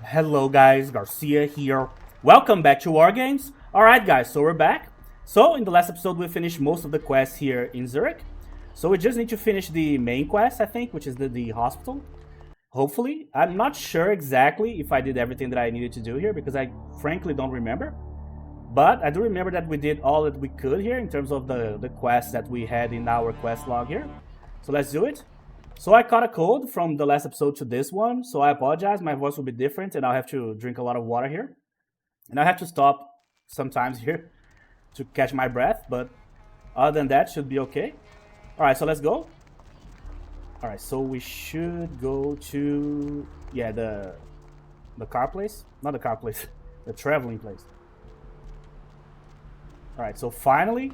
Hello guys, Garcia here. Welcome back to War Games. Alright guys, so we're back. So in the last episode we finished most of the quests here in Zurich. So we just need to finish the main quest, I think, which is the hospital. Hopefully. I'm not sure exactly if I did everything that I needed to do here because I frankly don't remember. But I do remember that we did all that we could here in terms of the quests that we had in our quest log here. So let's do it. So I caught a cold from the last episode to this one, so I apologize. My voice will be different, and I'll have to drink a lot of water here. And I have to stop sometimes here to catch my breath, but other than that, should be okay. Alright, so let's go. Alright, so we should go to... yeah, the car place? Not the car place, the traveling place. Alright, so finally,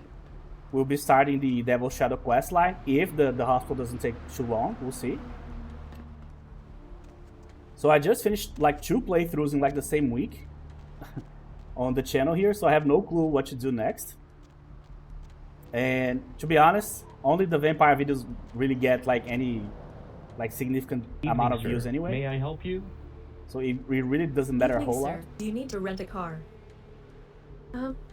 we'll be starting the Devil Shadow quest line if the hospital doesn't take too long. We'll see. So I just finished like 2 playthroughs in like the same week on the channel here, so I have no clue what to do next. And to be honest, only the vampire videos really get like any like significant amount of views anyway. May I help you? So it really doesn't matter a whole lot. Do you need to rent a car?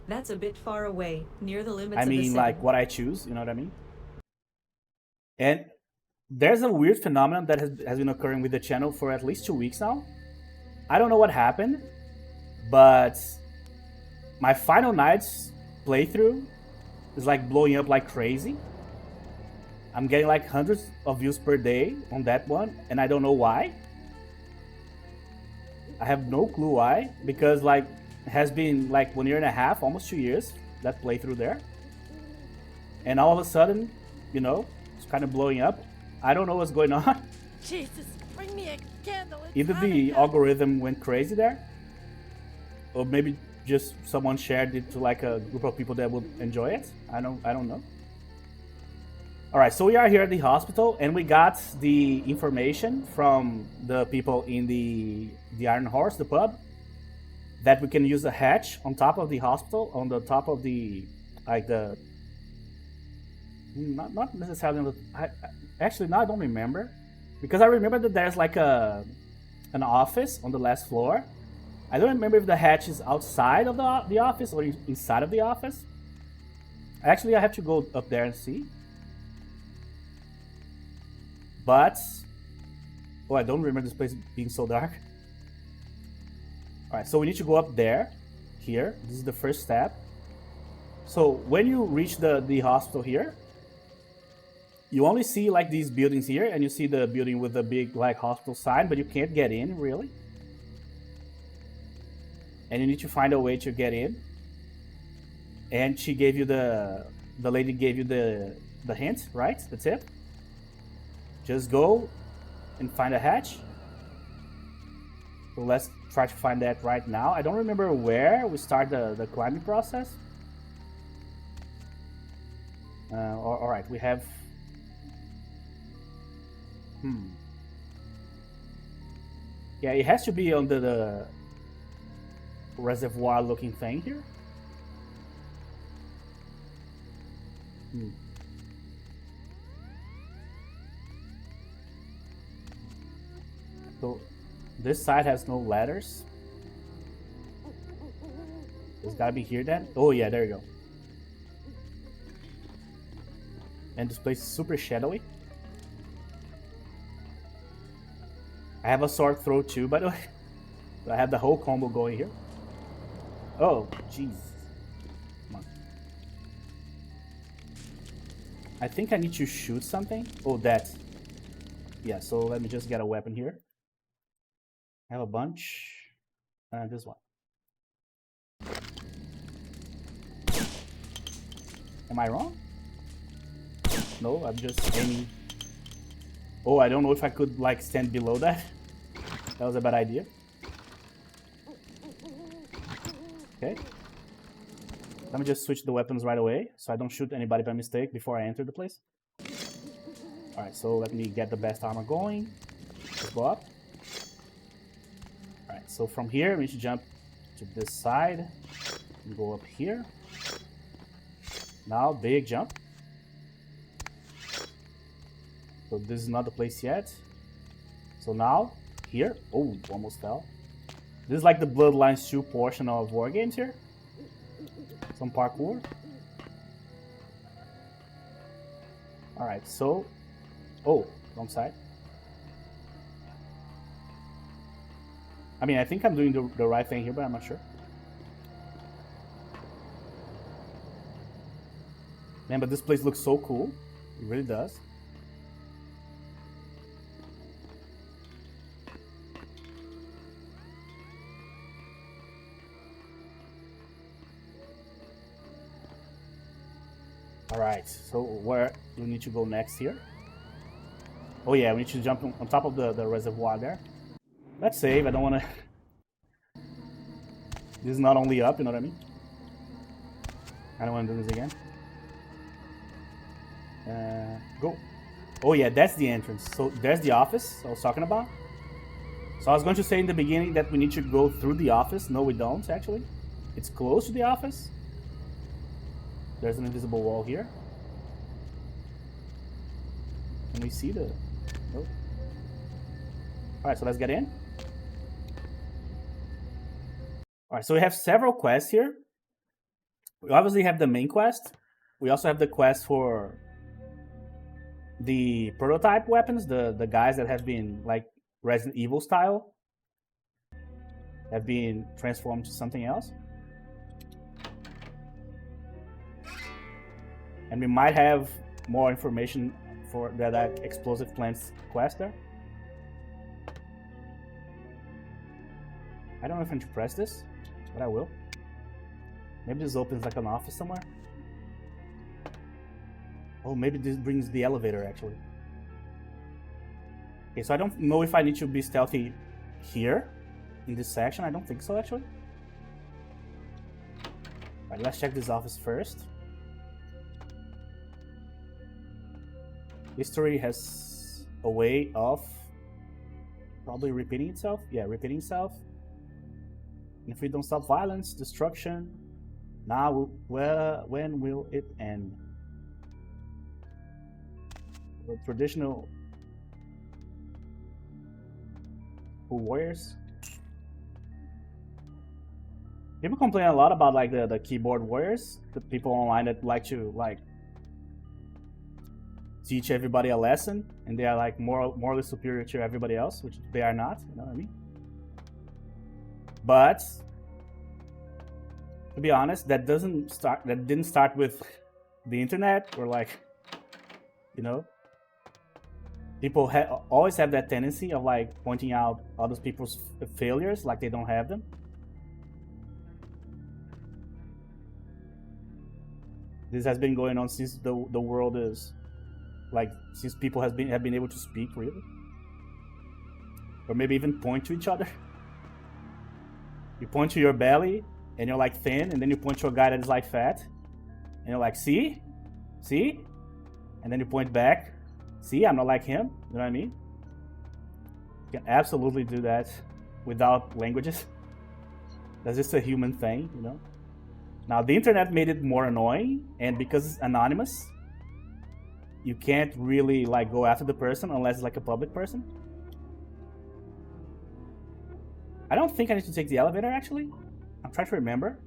That's a bit far away, near the limits I of the mean, city. like what I choose, you know what I mean? And there's a weird phenomenon that has been occurring with the channel for at least 2 weeks now. I don't know what happened, but my Final Nights playthrough is like blowing up like crazy. I'm getting like hundreds of views per day on that one, and I don't know why. I have no clue why, because like it has been like 1.5 years, almost 2 years, that playthrough there. And all of a sudden, you know, it's kind of blowing up. I don't know what's going on. Jesus, bring me a candle. It's Either the Hanukkah. algorithm went crazy there, or maybe just someone shared it to like a group of people that would enjoy it. I don't know. All right, so we are here at the hospital, and we got the information from the people in the Iron Horse, the pub, that we can use a hatch on top of the hospital, on the top of the, like the, not necessarily on the, actually now I don't remember, because I remember that there's like an office on the last floor. I don't remember if the hatch is outside of the office or inside of the office. Actually, I have to go up there and see. But, oh, I don't remember this place being so dark. Alright, so we need to go up there, here. This is the first step. So when you reach the hospital here, you only see like these buildings here, and you see the building with the big like hospital sign, but you can't get in really. And you need to find a way to get in. And she gave you the lady gave you the hint, right? The tip. Just go and find a hatch. So let's try to find that right now. I don't remember where we start the climbing process. All right, we have. Yeah, it has to be under the reservoir-looking thing here. So this side has no ladders. It's gotta be here then. Oh yeah, there you go. And this place is super shadowy. I have a sword throw too, by the way. So I have the whole combo going here. Oh, jeez. Come on. I think I need to shoot something. Oh, that. Yeah, so let me just get a weapon here. I have a bunch. This one. Am I wrong? No, I'm just aiming. Oh, I don't know if I could like stand below that. That was a bad idea. Okay. Let me just switch the weapons right away so I don't shoot anybody by mistake before I enter the place. Alright, so let me get the best armor going. Let's go up. Alright, so from here we should jump to this side and go up here. Now, big jump. So this is not the place yet. So now, here, oh, almost fell. This is like the Bloodlines 2 portion of War Games here. Some parkour. Alright, so... Oh, wrong side. I mean, I think I'm doing the right thing here, but I'm not sure. Man, but this place looks so cool. It really does. Alright, so where do we need to go next here? Oh yeah, we need to jump on top of the reservoir there. Let's save, I don't want to... This is not only up, you know what I mean? I don't want to do this again. Go. Oh yeah, that's the entrance. So there's the office I was talking about. So I was going to say in the beginning that we need to go through the office. No, we don't, actually. It's close to the office. There's an invisible wall here. Can we see the... Nope. Alright, so let's get in. Alright, so we have several quests here. We obviously have the main quest. We also have the quest for the prototype weapons, the guys that have been like Resident Evil style, have been transformed to something else. And we might have more information for that explosive plants quest there. I don't know if I need to press this, but I will. Maybe this opens like an office somewhere. Oh, maybe this brings the elevator actually. Okay, so I don't know if I need to be stealthy here in this section. I don't think so actually. Alright, let's check this office first. History has a way of probably repeating itself. Yeah, repeating itself. And if we don't stop violence, destruction, now, when will it end? The traditional warriors. People complain a lot about like the keyboard warriors, the people online that like to like teach everybody a lesson, and they are like morally superior to everybody else, which they are not. You know what I mean? But to be honest, that didn't start with the internet, or like, you know, people always have that tendency of like pointing out other people's failures like they don't have them. This has been going on since the world is like, since people have been able to speak, really, or maybe even point to each other. You point to your belly and you're like thin, and then you point to a guy that is like fat, and you're like, see, and then you point back, see, I'm not like him. You know what I mean? You can absolutely do that without languages. That's just a human thing, you know. Now the internet made it more annoying, and because it's anonymous, you can't really like go after the person unless it's like a public person. I don't think I need to take the elevator actually. I'm trying to remember.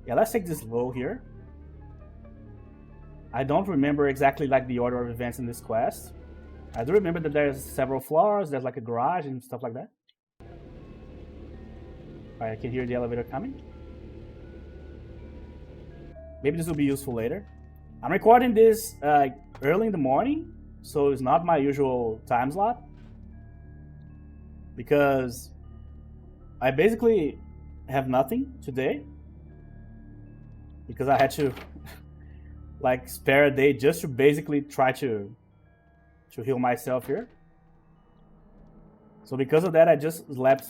Yeah, let's take this low here. I don't remember exactly like the order of events in this quest. I do remember that there's several floors, there's like a garage and stuff like that. Alright, I can hear the elevator coming. Maybe this will be useful later. I'm recording this early in the morning, so it's not my usual time slot, because I basically have nothing today, because I had to like spare a day just to basically try to heal myself here. So because of that, I just slept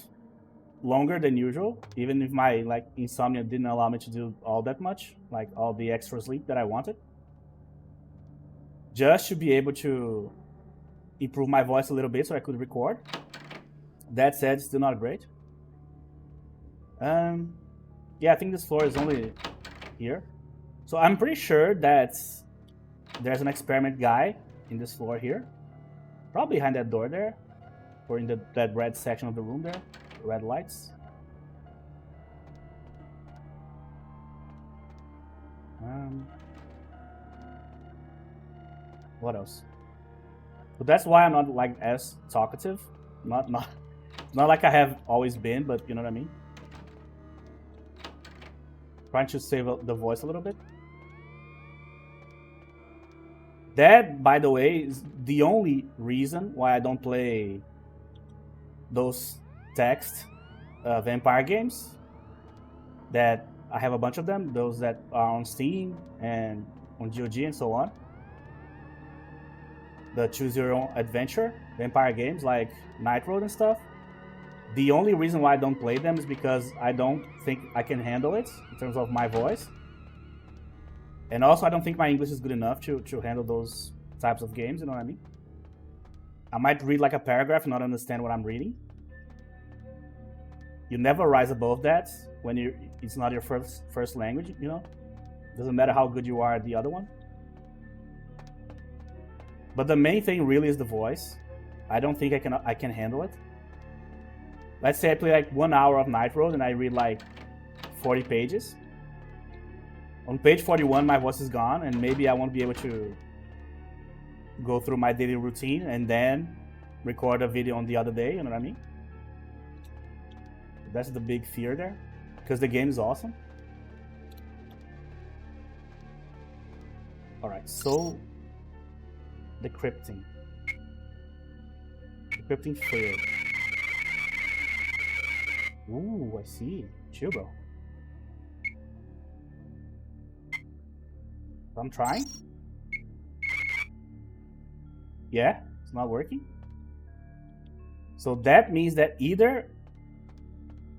longer than usual, even if my like insomnia didn't allow me to do all that much, like all the extra sleep that I wanted, just to be able to improve my voice a little bit so I could record. That said, it's still not great. Yeah, I think this floor is only here. So I'm pretty sure that there's an experiment guy in this floor here. Probably behind that door there. Or in that red section of the room there. Red lights. What else? But that's why I'm not like as talkative. Not like I have always been, but you know what I mean. Trying to save the voice a little bit. That, by the way, is the only reason why I don't play those text vampire games. That I have a bunch of them, those that are on Steam and on GOG and so on. The choose your own adventure vampire games like Night Road and stuff. The only reason why I don't play them is because I don't think I can handle it in terms of my voice. And also I don't think my English is good enough to handle those types of games, you know what I mean? I might read like a paragraph and not understand what I'm reading. You never rise above that when it's not your first language, you know? Doesn't matter how good you are at the other one. But the main thing really is the voice. I don't think I can handle it. Let's say I play like 1 hour of Night Road and I read like 40 pages. On page 41, my voice is gone, and maybe I won't be able to go through my daily routine and then record a video on the other day, you know what I mean? That's the big fear there, because the game is awesome. Alright, so decrypting. Decrypting failed. Ooh, I see. Chill, bro. I'm trying. Yeah, it's not working. So that means that either...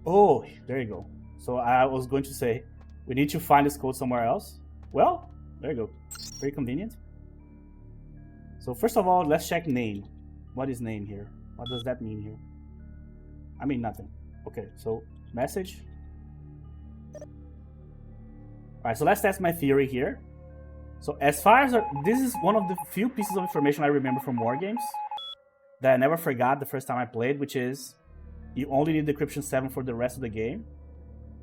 Oh, there you go. So I was going to say, we need to find this code somewhere else. Well, there you go. Very convenient. So first of all, let's check name. What is name here? What does that mean here? I mean nothing. Okay, so message. Alright, so let's test my theory here. So as far as... this is one of the few pieces of information I remember from war games that I never forgot the first time I played, which is you only need decryption 7 for the rest of the game.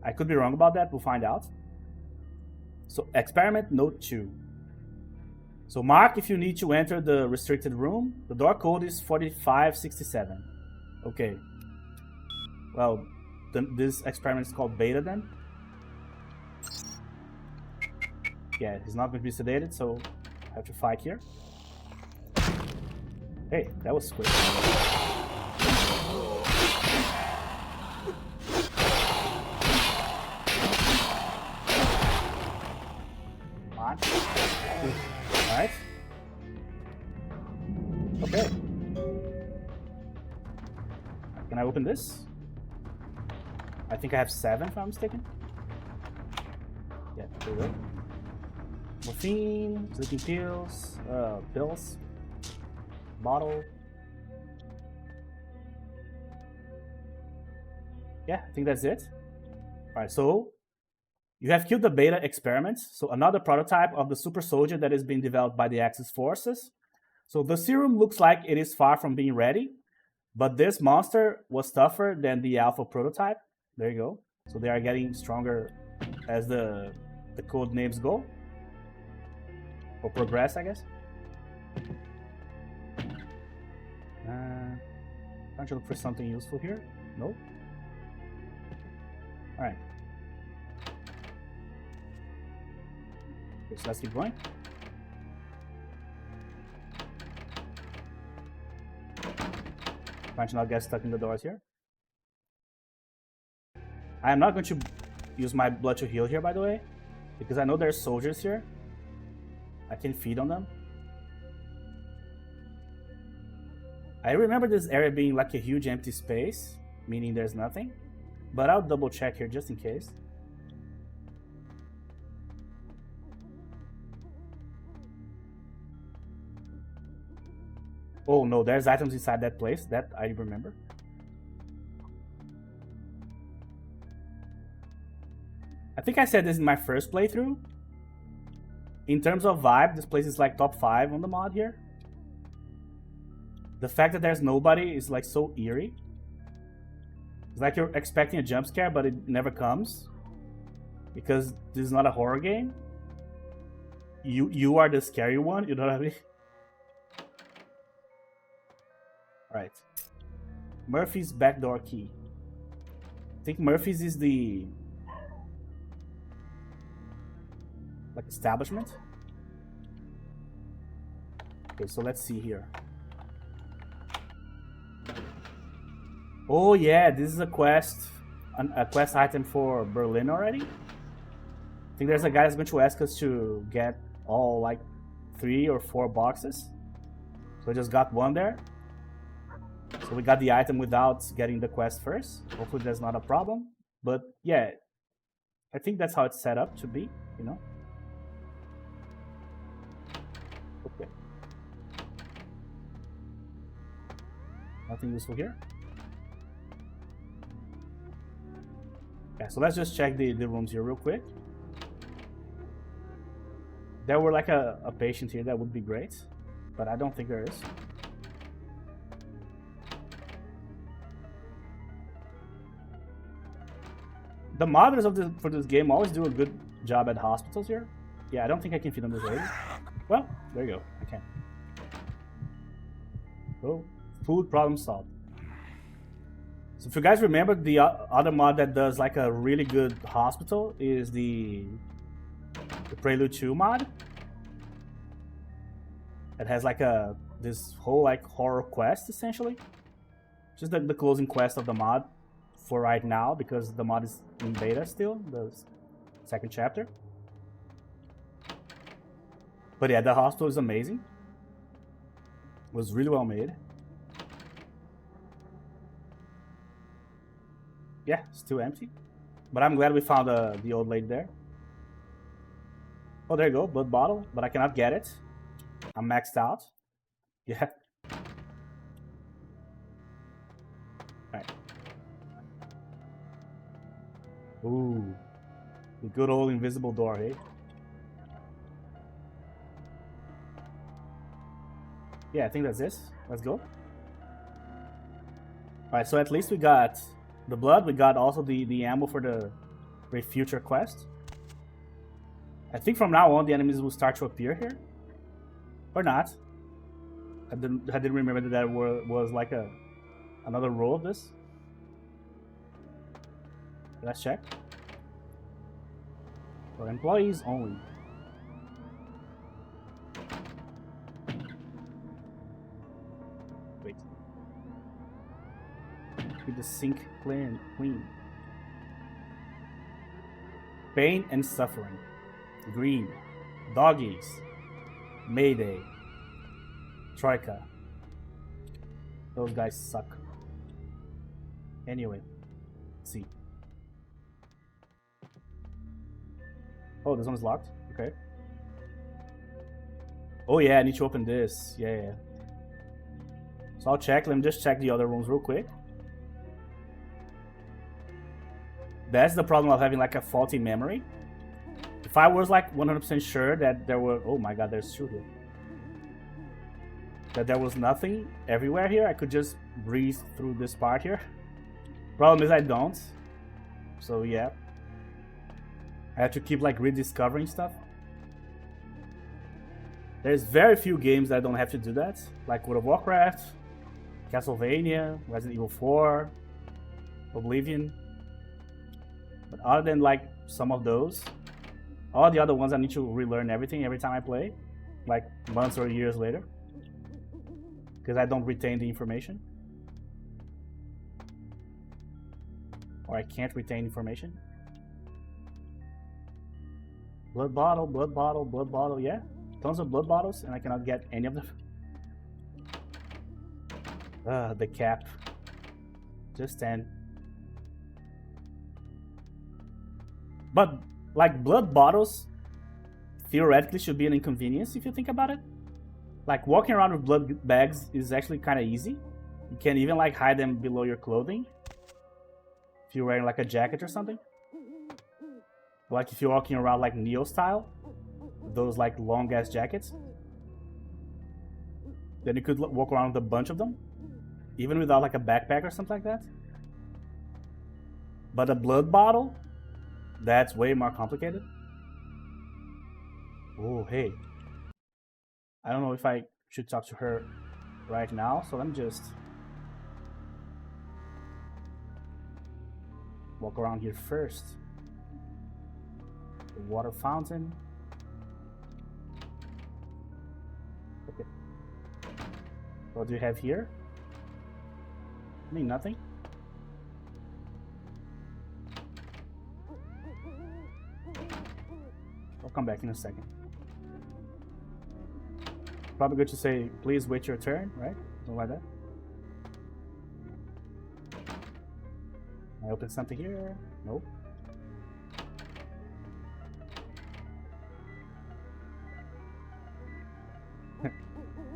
I could be wrong about that, we'll find out. So experiment note 2. So mark if you need to enter the restricted room. The door code is 4567. Okay. Well, this experiment is called beta then. Yeah, he's not going to be sedated, so I have to fight here. Hey, that was quick. Come on. Alright. Okay. Can I open this? I think I have 7 if I'm mistaken. Yeah, there we go. Morphine, sleeping pills, bottle. Yeah, I think that's it. Alright, so you have killed the beta experiments. So another prototype of the super soldier that is being developed by the Axis forces. So the serum looks like it is far from being ready, but this monster was tougher than the alpha prototype. There you go. So they are getting stronger as the code names go. Or progress, I guess. Trying to look for something useful here. Nope. Alright. Okay, so let's keep going. Trying to not get stuck in the doors here. I am not going to use my blood to heal here, by the way, because I know there's soldiers here. I can feed on them. I remember this area being like a huge empty space, meaning there's nothing. But I'll double check here just in case. Oh no, there's items inside that place, that I remember. I think I said this in my first playthrough. In terms of vibe, this place is like top 5 on the mod here. The fact that there's nobody is like so eerie. It's like you're expecting a jump scare, but it never comes. Because this is not a horror game. You are the scary one, you know what I mean? Alright. Murphy's backdoor key. I think Murphy's is the like establishment. Okay, so let's see here. Oh yeah, this is a quest item for Berlin already. I think there's a guy that's going to ask us to get all like 3 or 4 boxes. So I just got one there. So we got the item without getting the quest first. Hopefully that's not a problem. But yeah, I think that's how it's set up to be, you know? Okay. Nothing useful here. Okay, so let's just check the rooms here real quick. There were like a patient here, that would be great. But I don't think there is. The modders for this game always do a good job at hospitals here. Yeah, I don't think I can feed on this lady. Well, there you go. I can. Oh, food problem solved. So if you guys remember, the other mod that does like a really good hospital is the Prelude 2 mod. It has like this whole like horror quest essentially. Just the closing quest of the mod for right now, because the mod is in beta still, the second chapter. But yeah, the hospital is amazing. It was really well made. Yeah, still empty. But I'm glad we found the old lady there. Oh, there you go, blood bottle, but I cannot get it. I'm maxed out. Yeah. Alright. Ooh. The good old invisible door, eh? Yeah, I think that's this. Let's go. Alright, so at least we got the blood. We got also the ammo for the future quest. I think from now on the enemies will start to appear here. Or not. I didn't remember that there was like another row of this. Let's check. For employees only. Wait. Keep the sink clean. Pain and suffering. Green. Doggies. Mayday. Troika. Those guys suck. Anyway. Let's see. Oh, this one's locked? Okay. Oh yeah, I need to open this. Yeah. So I'll check. Let me just check the other rooms real quick. That's the problem of having like a faulty memory. If I was like 100% sure that there were... Oh my god, there's 2 here. That there was nothing everywhere here, I could just breeze through this part here. Problem is I don't. So yeah. I have to keep like rediscovering stuff. There's very few games that don't have to do that. Like World of Warcraft, Castlevania, Resident Evil 4, Oblivion. But other than like some of those, all the other ones I need to relearn everything every time I play. Like months or years later. Because I don't retain the information. Or I can't retain information. Blood bottle, yeah. Tons of blood bottles, and I cannot get any of them. The cap. Just 10. But, like, blood bottles theoretically should be an inconvenience if you think about it. Like, walking around with blood bags is actually kind of easy. You can even, like, hide them below your clothing. If you're wearing, like, a jacket or something. Like, if you're walking around, like, Neo style. Those, like, long-ass jackets. Then you could walk around with a bunch of them. Even without, like, a backpack or something like that. But a blood bottle? That's way more complicated. Oh, hey. I don't know if I should talk to her right now, so let me just walk around here first. The water fountain. Okay. What do you have here? I mean, nothing. I'll come back in a second. Probably good to say, please wait your turn, right? Something like that. I open something here. Nope.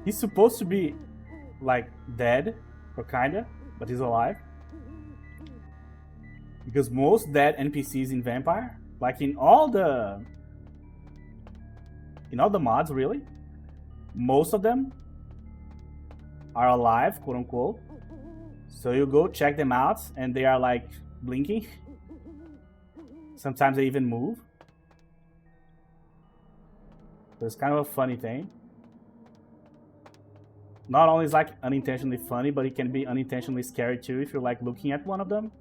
He's supposed to be like dead, or kinda, but he's alive. Because most dead NPCs in Vampire, like in all the mods really, most of them are alive, quote unquote. So you go check them out and they are like blinking. Sometimes they even move. So it's kind of a funny thing. Not only is like unintentionally funny, but it can be unintentionally scary too if you're like looking at one of them.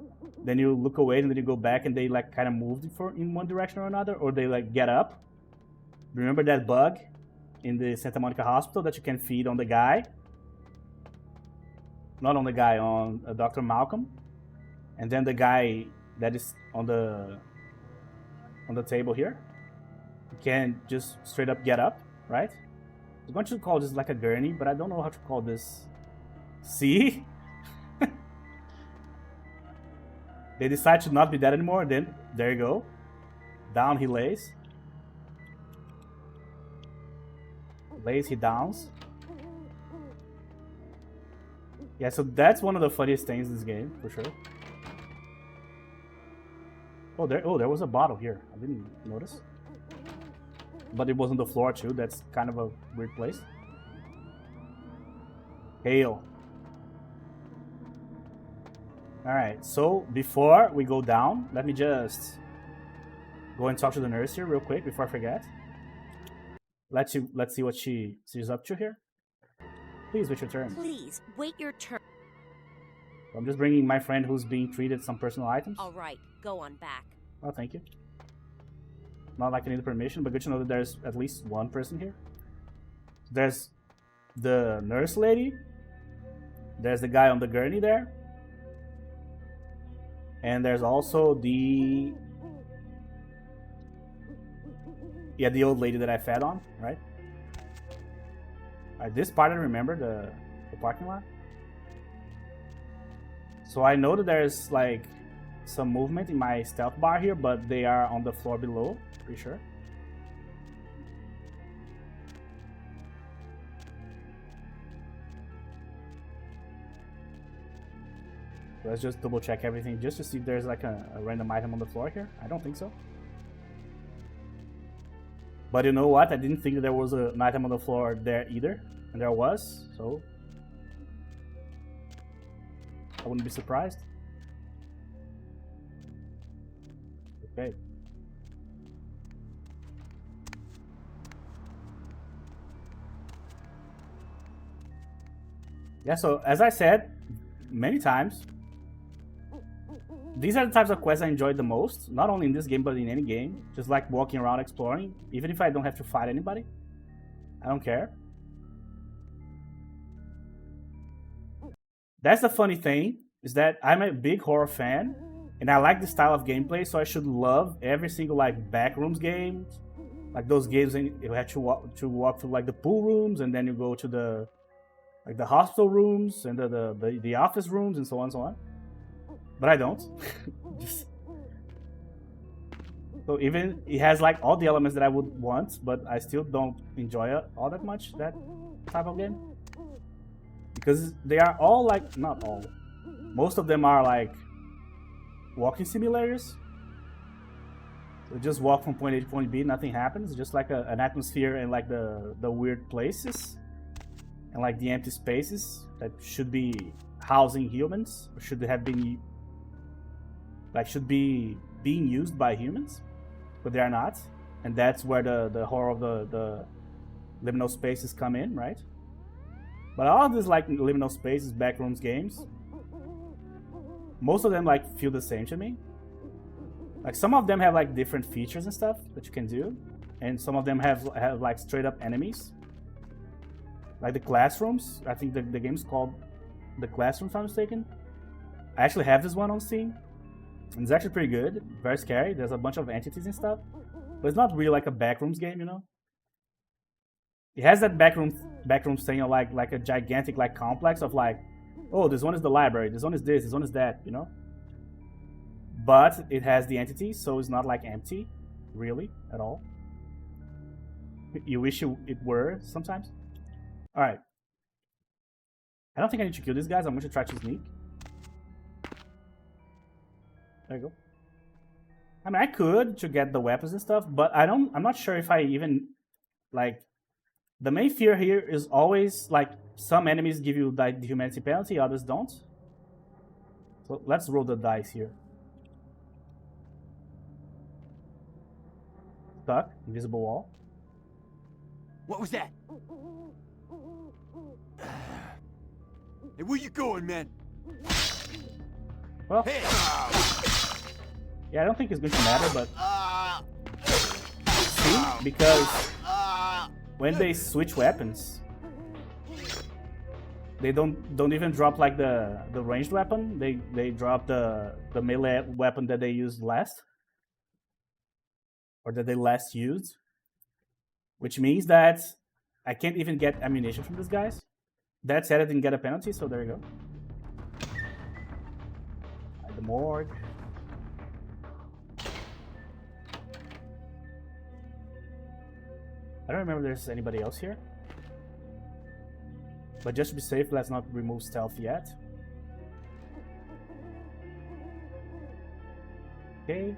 Then you look away and then you go back and they like kind of moved in one direction or another, or they like get up. Remember that bug in the Santa Monica hospital that you can feed on the guy? Not on the guy, on Dr. Malcolm. And then the guy that is on the table here, you can just straight up get up, right? I was going to call this like a gurney, but I don't know how to call this. See? They decide to not be dead anymore, then there you go. Down he lays. He downs. Yeah, so that's one of the funniest things in this game, for sure. Oh, there was a bottle here. I didn't notice. But it was on the floor too. That's kind of a weird place. Hail. Alright, so before we go down, let me just go and talk to the nurse here real quick before I forget. Let's see what she's up to here. Please wait your turn. Please wait your turn. I'm just bringing my friend who's being treated some personal items. All right, go on back. Oh, thank you. Not like I need the permission, but good to know that there's at least one person here. There's the nurse lady. There's the guy on the gurney there. And there's also the old lady that I fed on, right? This part I remember, the parking lot. So I know that there's like some movement in my stealth bar here, but they are on the floor below, pretty sure. Let's just double check everything just to see if there's like a random item on the floor here. I don't think so. But you know what? I didn't think that there was an item on the floor there either. And there was, so I wouldn't be surprised. Okay. Yeah, so as I said many times, these are the types of quests I enjoy the most. Not only in this game, but in any game. Just like walking around exploring. Even if I don't have to fight anybody. I don't care. That's the funny thing, is that I'm a big horror fan. And I like this style of gameplay, so I should love every single like backrooms games. Like those games you have to walk through like the pool rooms, and then you go to the hospital rooms and the office rooms and so on and so on. But I don't. So even it has like all the elements that I would want, but I still don't enjoy it all that much, that type of game. Because they are all like, not all, most of them are like walking simulators. So just walk from point A to point B, nothing happens. It's just like an atmosphere and like the weird places and like the empty spaces that should be housing humans, or should be being used by humans, but they are not. And that's where the horror of the liminal spaces come in, right? But all of these like liminal spaces, backrooms games, most of them like feel the same to me. Like some of them have like different features and stuff that you can do, and some of them have like straight up enemies. Like the classrooms, I think the game's called The Classroom, if I'm mistaken. I actually have this one on Steam, and it's actually pretty good, very scary. There's a bunch of entities and stuff, but it's not really like a backrooms game, you know. It has that backroom thing, you know, like a gigantic like complex of like, oh, this one is the library, this one is this one is that, you know. But it has the entities, so it's not like empty, really, at all. You wish it were sometimes. All right. I don't think I need to kill these guys. I'm going to try to sneak. There you go. I mean, I could to get the weapons and stuff, but I'm not sure if I even like. The main fear here is always like some enemies give you like the humanity penalty, others don't. So let's roll the dice here. Stuck, invisible wall. What was that? Hey, where you going, man? Well, Hey! yeah, I don't think it's going to matter, but see, because when they switch weapons, they don't even drop like the ranged weapon. They drop the melee weapon that they used last, or that they last used, which means that I can't even get ammunition from these guys. That said, I didn't get a penalty, so there you go. The morgue. I don't remember there's anybody else here. But just to be safe, let's not remove stealth yet. Okay.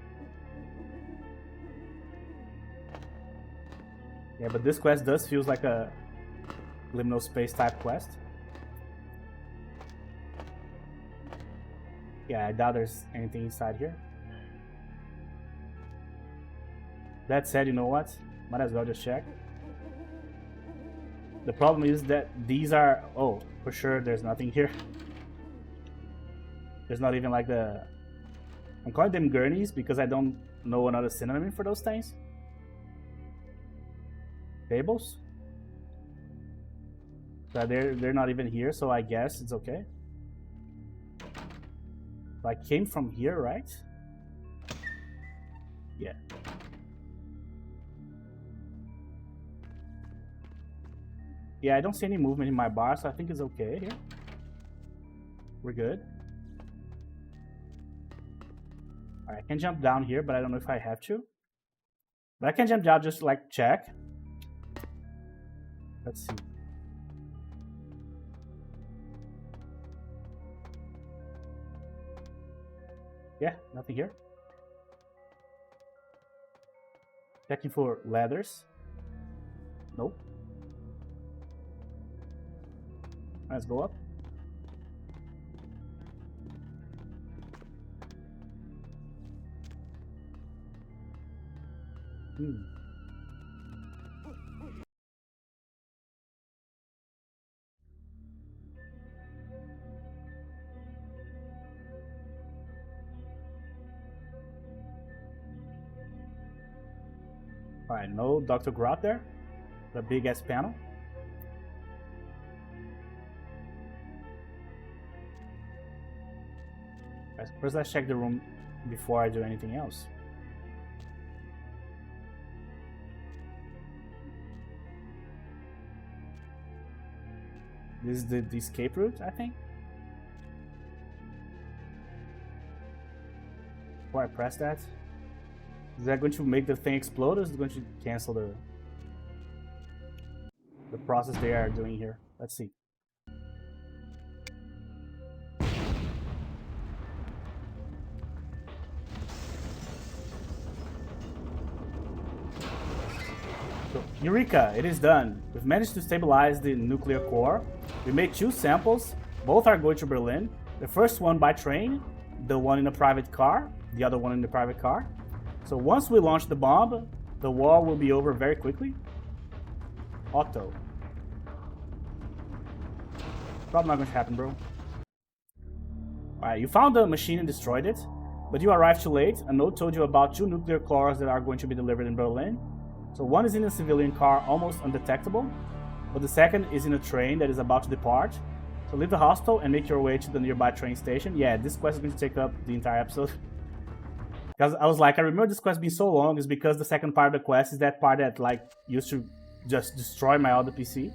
Yeah, but this quest does feels like a liminal space type quest. Yeah, I doubt there's anything inside here. That said, you know what? Might as well just check. The problem is that these are... Oh, for sure there's nothing here. There's not even like the... I'm calling them gurneys because I don't know another synonym for those things. Tables? So they're not even here, so I guess it's okay. So I came from here, right? Yeah. Yeah, I don't see any movement in my bar, so I think it's okay here. We're good. Alright, I can jump down here, but I don't know if I have to. But I can jump down just to, like, check. Let's see. Yeah, nothing here. Checking for ladders. Nope. Let's go up. Alright, no Dr. Grot there. The big ass panel. First, let's check the room before I do anything else. This is the escape route, I think. Before I press that, is that going to make the thing explode, or is it going to cancel the process they are doing here? Let's see. So, Eureka! It is done. We've managed to stabilize the nuclear core. We made 2 samples. Both are going to Berlin. The first one by train, the one in a private car, the other one in the private car. So once we launch the bomb, the war will be over very quickly. Otto. Probably not going to happen, bro. Alright, you found the machine and destroyed it, but you arrived too late. A note told you about 2 nuclear cores that are going to be delivered in Berlin. So one is in a civilian car, almost undetectable, but the second is in a train that is about to depart. So leave the hospital and make your way to the nearby train station. Yeah, this quest is going to take up the entire episode. Because I was like, I remember this quest being so long is because the second part of the quest is that part that like used to just destroy my other PC.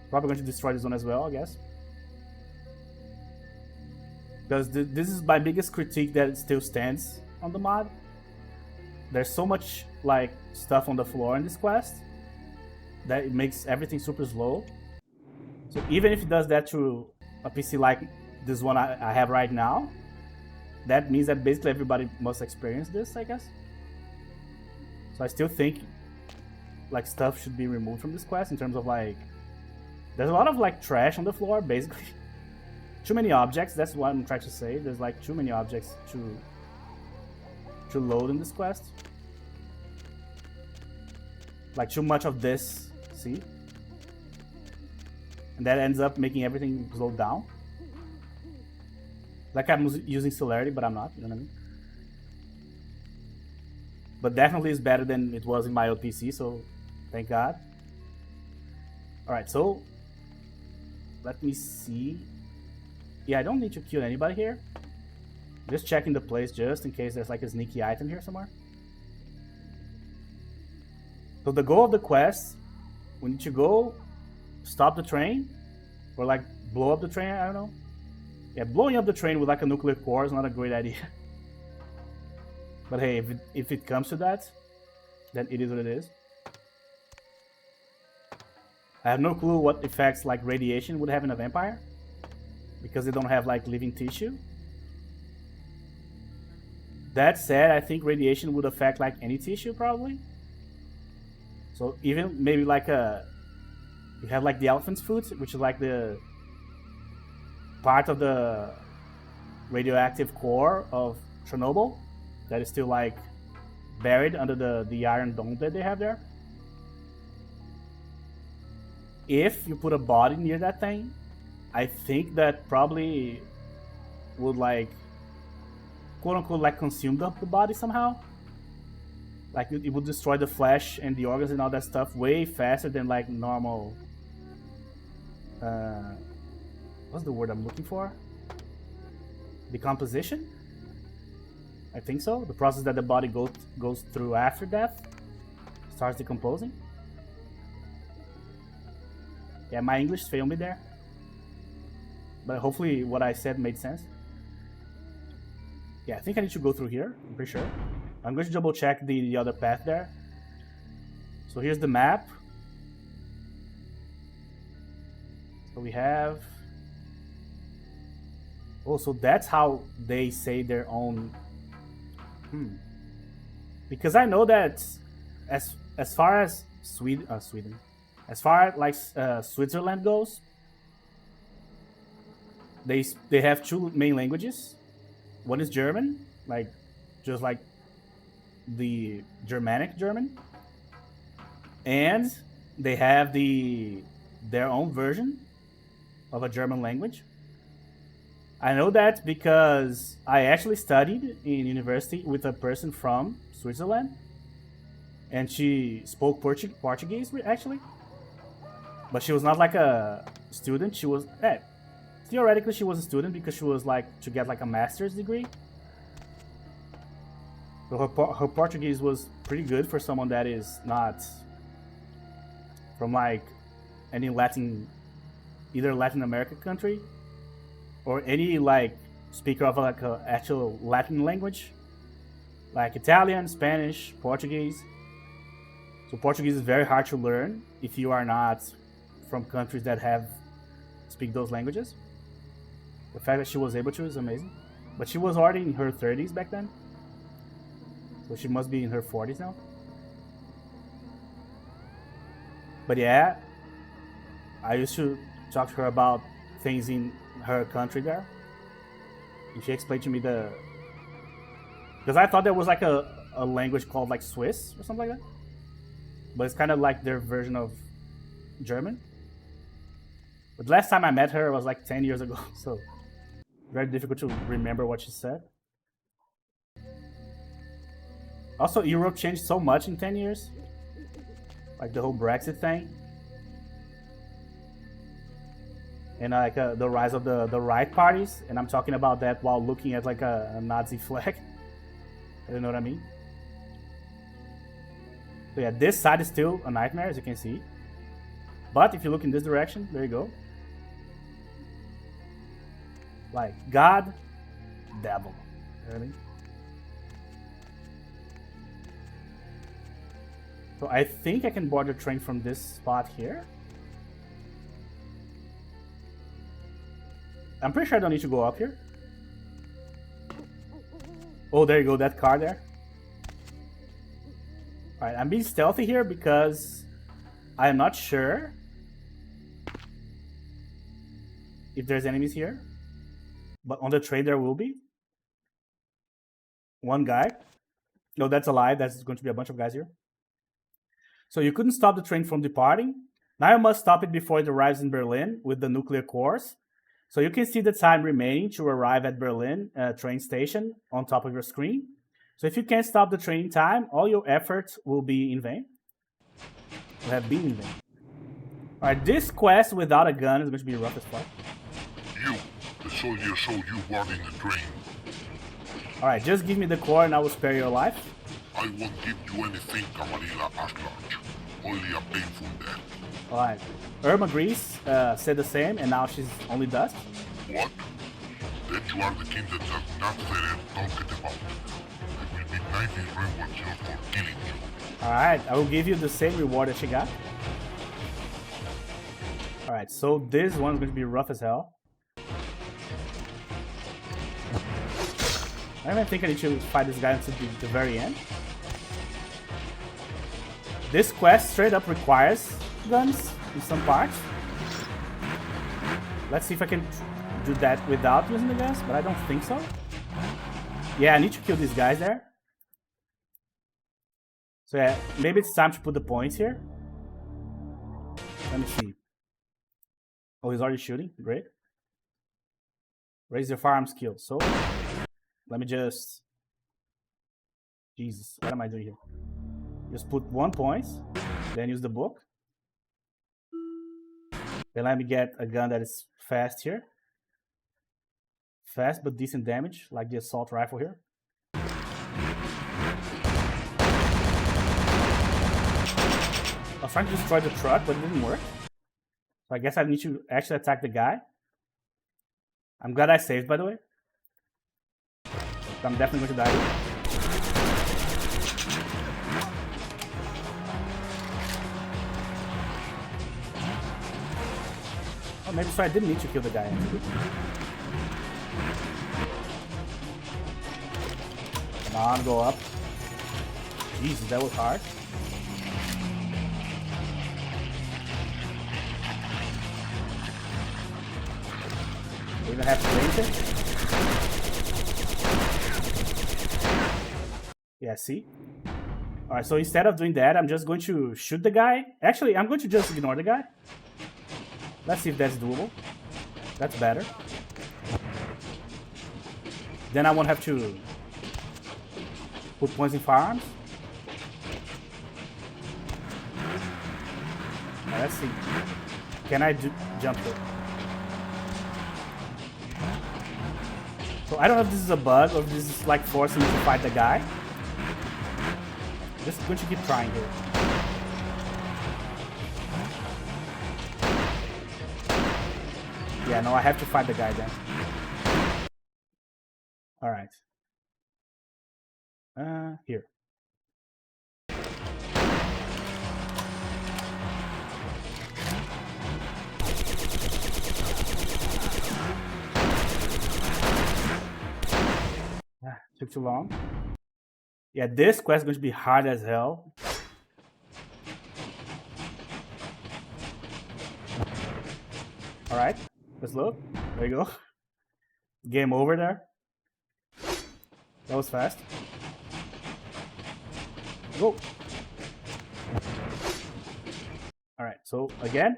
Probably going to destroy this one as well, I guess. Because this is my biggest critique that it still stands on the mod. There's so much like stuff on the floor in this quest that it makes everything super slow. So even if it does that to a PC like this one I have right now, that means that basically everybody must experience this, I guess. So I still think like stuff should be removed from this quest in terms of like, there's a lot of like trash on the floor basically. Too many objects, that's what I'm trying to say. There's like too many objects to load in this quest. Like too much of this, see? And that ends up making everything slow down. Like I'm using celerity, but I'm not, you know what I mean? But definitely is better than it was in my old PC, so thank God. Alright, so let me see. Yeah, I don't need to kill anybody here. Just checking the place just in case there's like a sneaky item here somewhere. So the goal of the quest, we need to go stop the train or like blow up the train, I don't know. Yeah, blowing up the train with like a nuclear core is not a great idea. But hey, if it comes to that, then it is what it is. I have no clue what effects like radiation would have in a vampire, because they don't have like living tissue. That said, I think radiation would affect like any tissue probably. So even maybe like you have like the elephant's foot, which is like the part of the radioactive core of Chernobyl that is still like buried under the iron dome that they have there. If you put a body near that thing, I think that probably would like quote unquote like consume the body somehow. Like it would destroy the flesh and the organs and all that stuff way faster than like normal what's the word I'm looking for? Decomposition? I think so. The process that the body goes through after death starts decomposing. Yeah, my English failed me there. But hopefully what I said made sense. Yeah, I think I need to go through here, I'm pretty sure. I'm going to double check the other path there. So here's the map. So we have... Oh, so that's how they say their own... Because I know that as far as Sweden, as far as like Switzerland goes, they have 2 main languages. One is German, like just like the Germanic German, and they have their own version of a German language. I know that because I actually studied in university with a person from Switzerland, and she spoke Portuguese actually, but she was not like a student. She was theoretically she was a student because she was like to get like a master's degree. So her Portuguese was pretty good for someone that is not from like any either Latin American country or any like speaker of like a actual Latin language, like Italian, Spanish, Portuguese. So Portuguese is very hard to learn if you are not from countries that speak those languages. The fact that she was able to is amazing. But she was already in her 30s back then. So she must be in her 40s now. But yeah, I used to talk to her about things in her country there. And she explained to me because I thought there was like a a language called like Swiss or something like that. But it's kind of like their version of German. But last time I met her was like 10 years ago, so very difficult to remember what she said. Also, Europe changed so much in 10 years. Like the whole Brexit thing. And like the rise of the right parties. And I'm talking about that while looking at like a Nazi flag. You know what I mean? So yeah, this side is still a nightmare, as you can see. But if you look in this direction, there you go. Like God, devil. You know what I mean? So I think I can board the train from this spot here. I'm pretty sure I don't need to go up here. Oh, there you go, that car there. Alright, I'm being stealthy here because I am not sure if there's enemies here. But on the train there will be. One guy. No, that's a lie. That's going to be a bunch of guys here. So you couldn't stop the train from departing. Now you must stop it before it arrives in Berlin with the nuclear cores. So you can see the time remaining to arrive at Berlin train station on top of your screen. So if you can't stop the train in time, all your efforts will be in vain. Will have been in vain. Alright, this quest without a gun is going to be rough as fuck. You, the soldier saw you boarding the train. Alright, just give me the core and I will spare your life. I won't give you anything, Camarilla Aslarch. Only a painful death. Alright. Irma Grease said the same and now she's only dust. What? Then you are the king that does not say don't get about. I will be 90 rewards just for killing you. Alright, I will give you the same reward that she got. Alright, so this one's going to be rough as hell. I don't even think I need to fight this guy until the very end. This quest straight up requires guns in some parts. Let's see if I can do that without using the guns, but I don't think so. Yeah, I need to kill these guys there. So yeah, maybe it's time to put the points here. Let me see. Oh, he's already shooting. Great. Raise your firearm skill. So, let me just... Jesus, what am I doing here? Just put 1 point, then use the book. Then let me get a gun that is fast here. Fast but decent damage, like the assault rifle here. I was trying to destroy the truck, but it didn't work. So I guess I need to actually attack the guy. I'm glad I saved, by the way. So I'm definitely going to die here. Oh, maybe so I didn't need to kill the guy actually. Come on, go up. Jesus, that was hard. I even have to range it. Yeah, see? Alright, so instead of doing that, I'm just going to shoot the guy. Actually, I'm going to just ignore the guy. Let's see if that's doable. That's better. Then I won't have to put points in firearms. Now, let's see. Can I jump it? So I don't know if this is a bug or if this is like forcing me to fight the guy. Just going to keep trying here. Yeah, no, I have to fight the guy then. Alright. Here. Took too long. Yeah, this quest is going to be hard as hell. Alright, let's load. There you go. Game over there. That was fast. Go. Alright, so again,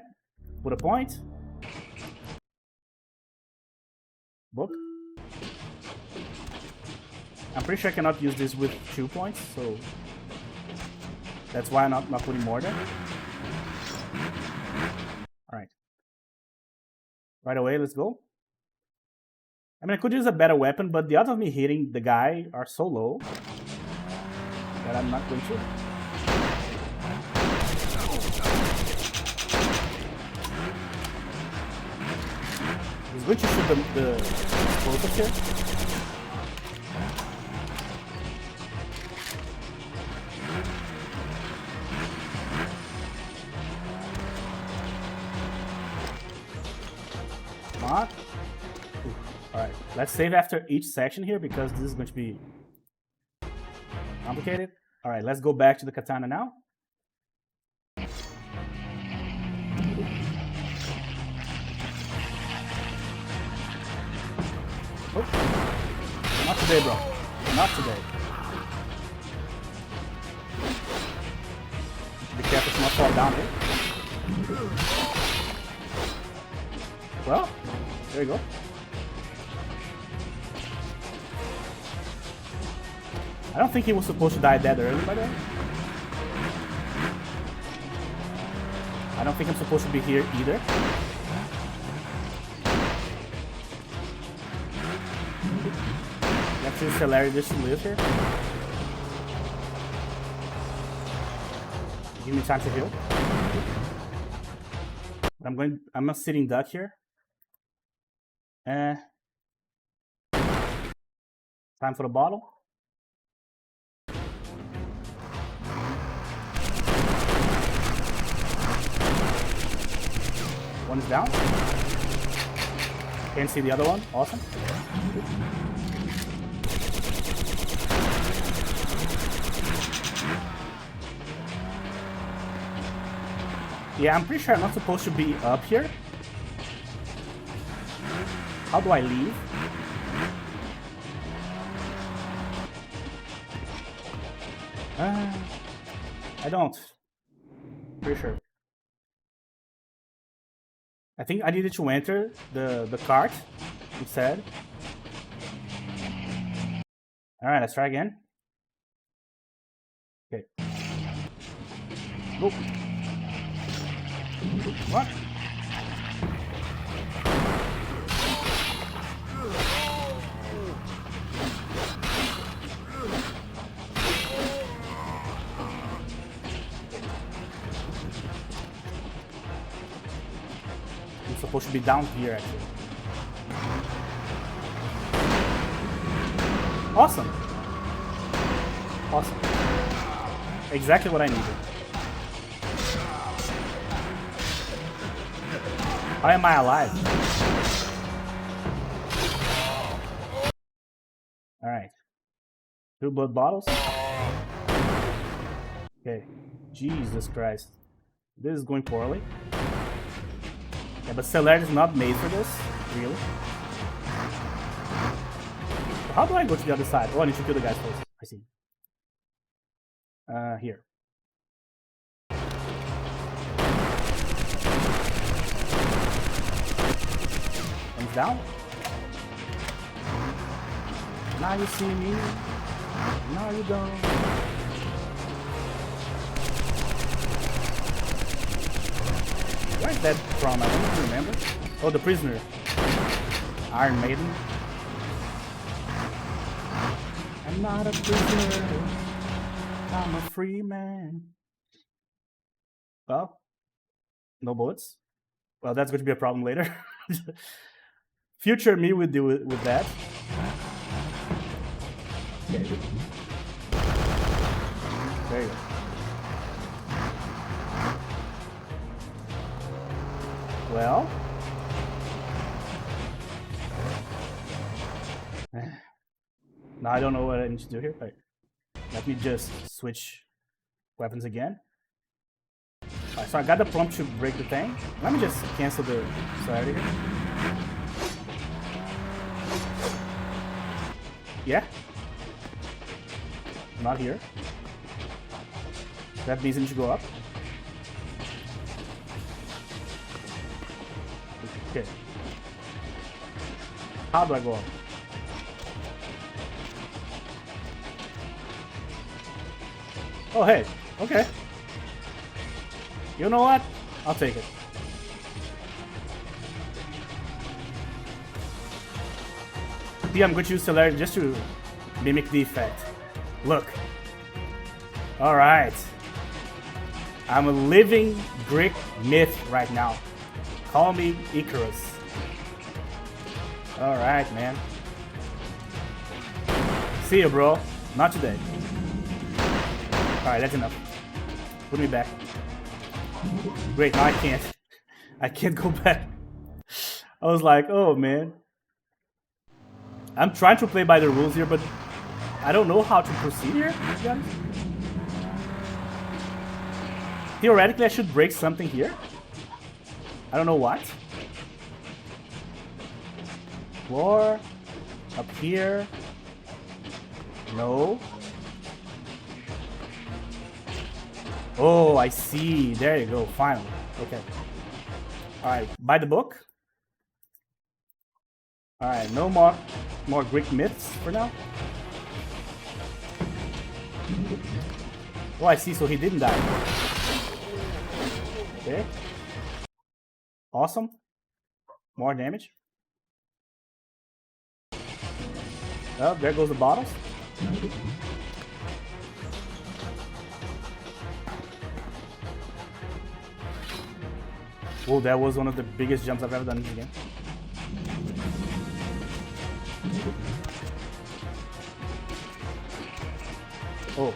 put a point. Book. I'm pretty sure I cannot use this with 2 points, so that's why I'm not putting more there. Alright. Right away, let's go. I mean, I could use a better weapon, but the odds of me hitting the guy are so low that I'm not going to. He's going to shoot the explosives here. Come on. Alright, let's save after each section here because this is going to be complicated. Alright, let's go back to the katana now. Oh. Not today, bro. Not today. Be careful to not fall down here. Well, there you go. I don't think he was supposed to die that early, by the way. I don't think I'm supposed to be here either. Let's use Celery just to live here. Give me time to heal. I'm a sitting duck here. Time for the bottle. One's down. Can't see the other one. Awesome. Yeah, I'm pretty sure I'm not supposed to be up here. How do I leave? I don't. Pretty sure. I think I needed to enter the cart instead. Alright, let's try again. Okay. Go. What? I'm supposed to be down here actually. Awesome. Awesome. Exactly what I needed. How am I alive? Alright. 2 blood bottles. Okay. Jesus Christ. This is going poorly. Yeah, but Celer is not made for this. Really. How do I go to the other side? Oh, I need to kill the guys first. I see. Here. One's down. Now you see me. Now you don't. Where's that from? I don't remember. Oh, the prisoner. Iron Maiden. I'm not a prisoner. I'm a free man. Well, no bullets. Well, that's going to be a problem later. Future me would deal with that. Okay. There you go. Well. Now I don't know what I need to do here. Right. Let me just switch weapons again. Alright, so I got the prompt to break the thing. Let me just cancel the priority here. Yeah. Not here. That means I need to go up. Okay. How do I go up? Oh, hey. Okay. You know what? I'll take it. See, I'm going to use celerity just to mimic the effect. Look. Alright. I'm a living Greek myth right now. Call me Icarus. Alright, man. See you, bro. Not today. Alright, that's enough. Put me back. Great, now I can't. I can't go back. I was like, oh, man. I'm trying to play by the rules here, but I don't know how to proceed here, you guys. Theoretically, I should break something here. I don't know what. Floor. Up here. No. Oh, I see. There you go. Finally. Okay. Alright. Buy the book. Alright. No more Greek myths for now. Oh, I see. So he didn't die. Okay. Awesome. More damage. Oh, there goes the bottles. Oh, that was one of the biggest jumps I've ever done in this game. Oh.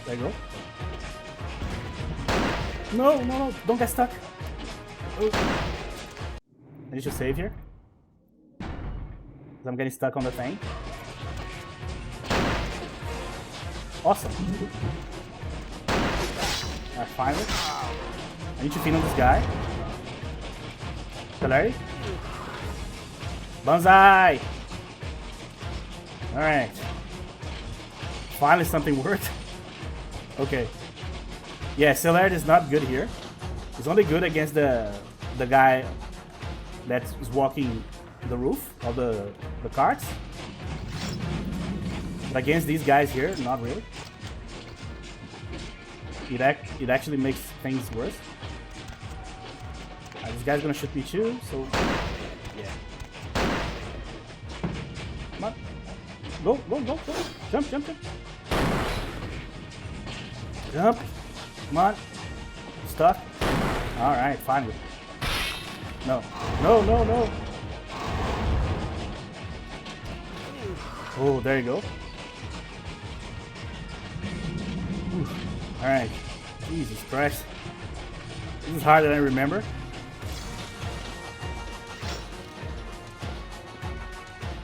There you go. No, no, no, don't get stuck. Oh. I need to save here. I'm getting stuck on the thing. Awesome. Alright, finally. I need to feed on this guy. Celerity. Banzai! Alright. Finally something worked. Okay. Yeah, celerity is not good here. It's only good against the guy that is walking the roof of the carts. But against these guys here, not really. It actually makes things worse. This guy's gonna shoot me too, so yeah. Come on. Go, go, go, go. Jump, jump, jump. Jump. Come on. Stuck. Alright, finally. No. No, no, no. Oh, there you go. Alright. Jesus Christ. This is harder than I remember.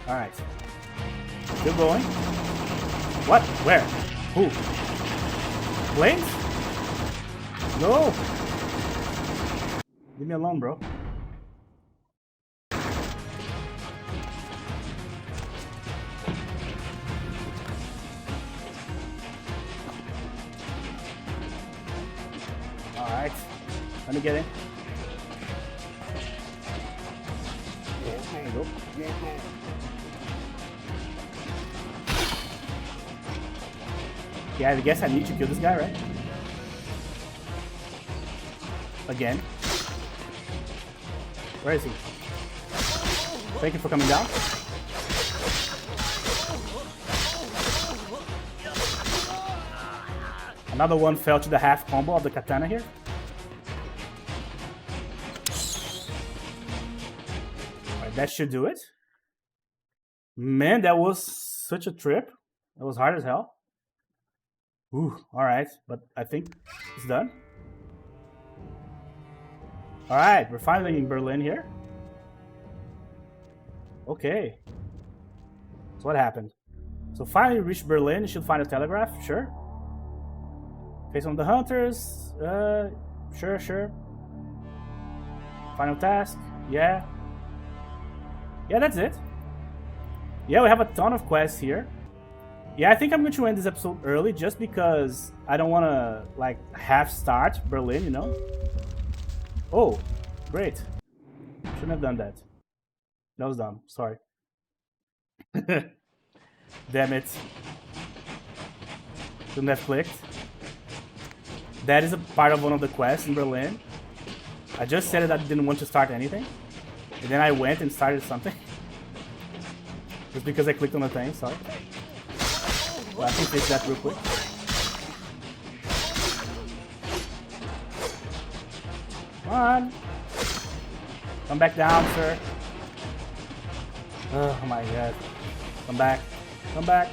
Alright. Still going. What? Where? Who? Flames? No! Leave me alone, bro. Alright. Let me get in. There you go. Yeah, I guess I need to kill this guy, right? Again. Where is he? Thank you for coming down. Another one fell to the half combo of the katana here. Alright, that should do it. Man, that was such a trip. That was hard as hell. Ooh, alright, but I think it's done. Alright, we're finally in Berlin here. Okay. So what happened? So finally reached Berlin, you should find a telegraph, sure. Face on the hunters, sure, sure. Final task, yeah. Yeah, that's it. Yeah, we have a ton of quests here. Yeah, I think I'm going to end this episode early just because I don't want to, like, half start Berlin, you know? Oh, great. Shouldn't have done that. That was dumb. Sorry. Damn it. Shouldn't have clicked. That is a part of one of the quests in Berlin. I just said that I didn't want to start anything. And then I went and started something. Just because I clicked on the thing, sorry. Well, I can fix that real quick. Come on. Come back down, sir. Oh my god. Come back. Come back.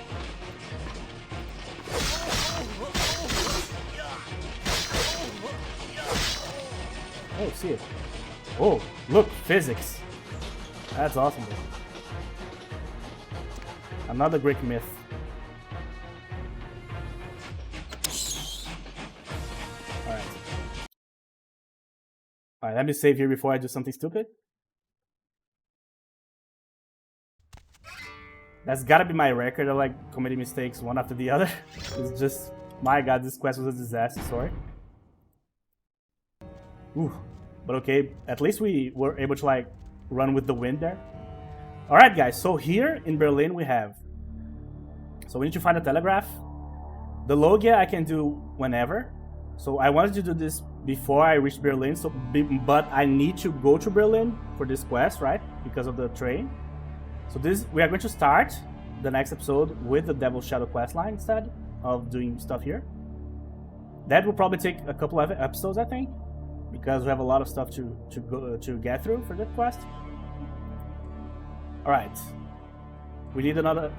Oh, see it. Oh, look, physics. That's awesome, bro. Another Greek myth. Alright. Alright, let me save here before I do something stupid. That's gotta be my record of like committing mistakes one after the other. It's just, my god, this quest was a disaster, sorry. Ooh, but okay, at least we were able to like run with the wind there. Alright guys, so here in Berlin we have, so we need to find a telegraph. The Logia I can do whenever. So I wanted to do this before I reach Berlin, so but I need to go to Berlin for this quest, right? Because of the train. So we are going to start the next episode with the Devil's Shadow questline instead of doing stuff here. That will probably take a couple of episodes, I think, because we have a lot of stuff to get through for that quest. All right, we need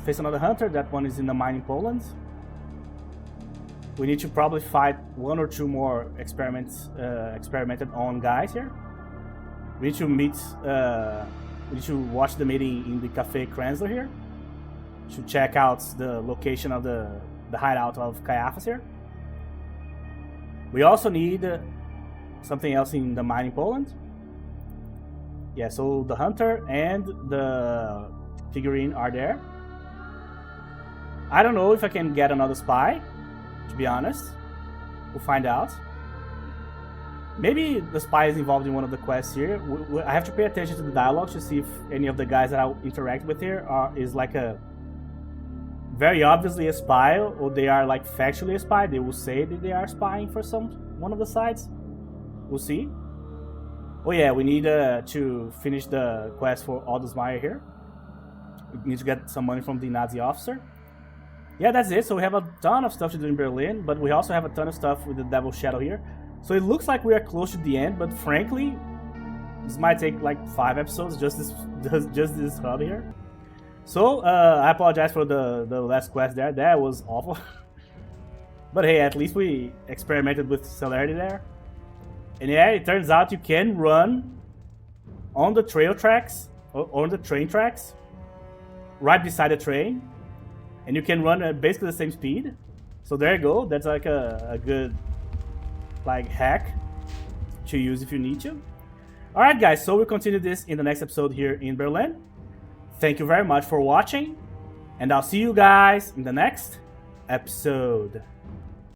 face another hunter. That one is in the mine in Poland. We need to probably fight one or two more experimented on guys here. We need to meet. We need to watch the meeting in the Cafe Kranzler here to check out the location of the hideout of Caiaphas here. We also need something else in the mine in Poland. Yeah, so the hunter and the figurine are there. I don't know if I can get another spy, to be honest. We'll find out. Maybe the spy is involved in one of the quests here. I have to pay attention to the dialogue to see if any of the guys that I interact with here is like a very obviously a spy, or they are like factually a spy. They will say that they are spying for one of the sides. We'll see. Oh yeah, we need to finish the quest for Aldous Meyer here. We need to get some money from the Nazi officer. Yeah, that's it. So we have a ton of stuff to do in Berlin, but we also have a ton of stuff with the Devil's Shadow here. So it looks like we are close to the end, but frankly, this might take like 5 episodes, just this hub here. So I apologize for the last quest there. That was awful. But hey, at least we experimented with celerity there. And yeah, it turns out you can run on the trail tracks, or on the train tracks, right beside the train. And you can run at basically the same speed. So there you go. That's like a good like hack to use if you need to. Alright guys, so we'll continue this in the next episode here in Berlin. Thank you very much for watching, and I'll see you guys in the next episode.